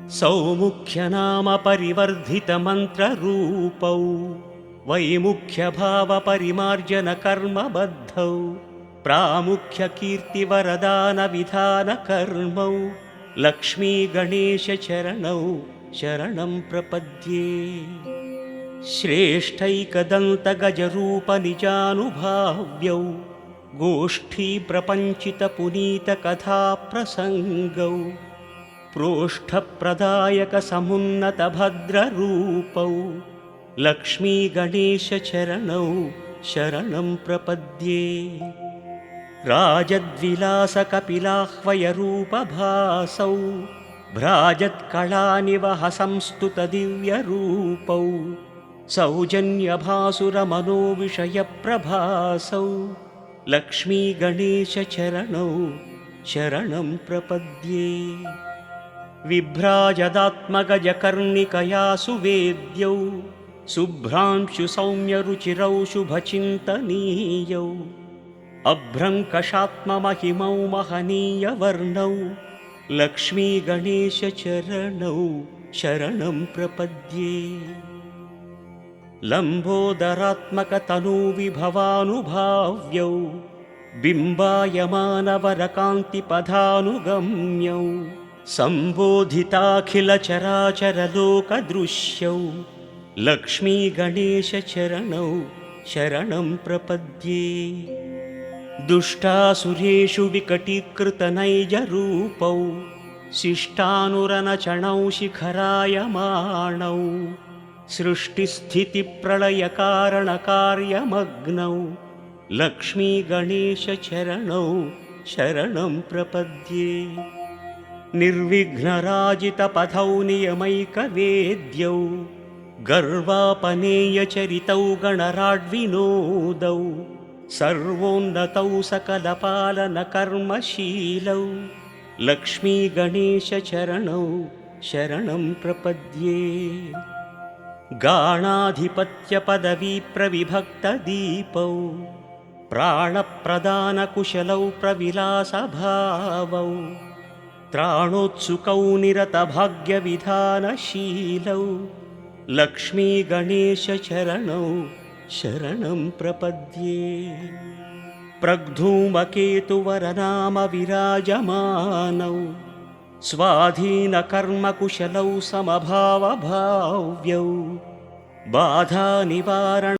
सौमुख्यनाम परिवर्धितमन्त्ररूपौ वैमुख्यभावपरिमार्जनकर्मबद्धौ प्रामुख्यकीर्तिवरदानविधानकर्मौ लक्ष्मीगणेशचरणौ शरणं प्रपद्ये। श्रेष्ठैकदन्तगजरूपनिजानुभाव्यौ गोष्ठीप्रपञ्चितपुनीतकथाप्रसङ्गौ प्रोष्ठप्रदायकसमुन्नतभद्ररूपौ लक्ष्मीगणेशचरणौ शरणं प्रपद्ये। राजद्विलासकपिलाह्वयरूपभासौ भ्राजत्कलानिवहसंस्तुतदिव्यरूपौ सौजन्यभासुरमनोविषयप्रभासौ लक्ष्मीगणेशचरणौ शरणं प्रपद्ये। विभ्राजदात्मगजकर्णिकया सुवेद्यौ शुभ्रांशुसौम्यरुचिरौ शुभचिन्तनीयौ अभ्रङ्कषात्ममहिमौ महनीयवर्णौ लक्ष्मीगणेशचरणौ शरणं प्रपद्ये। लम्बोदरात्मकतनूविभवानुभाव्यौ बिम्बायमानवरकान्तिपदानुगम्यौ सम्बोधिताखिलचराचरलोकदृश्यौ लक्ष्मीगणेशचरणौ शरणं प्रपद्ये। दुष्टासुरेषु विकटीकृतनैजरूपौ शिष्टानुरनचणौ शिखरायमाणौ सृष्टिस्थितिप्रलयकारणकार्यमग्नौ लक्ष्मीगणेशचरणौ शरणं प्रपद्ये। निर्विघ्नराजितपथौ नियमैकवेद्यौ गर्वापनेयचरितौ गणराड्विनोदौ सर्वोन्नतौ सकलपालनकर्मशीलौ लक्ष्मीगणेशचरणौ शरणं प्रपद्ये। गाणाधिपत्यपदवीप्रविभक्तदीपौ प्राणप्रदानकुशलौ प्रविलासभावौ त्राणोत्सुकौ निरतभाग्यविधानशीलौ लक्ष्मीगणेशचरणौ शरणं प्रपद्ये। प्रग्धूमकेतुवरनामविराजमानौ स्वाधीनकर्मकुशलौ समभावभाव्यौ बाधानिवारण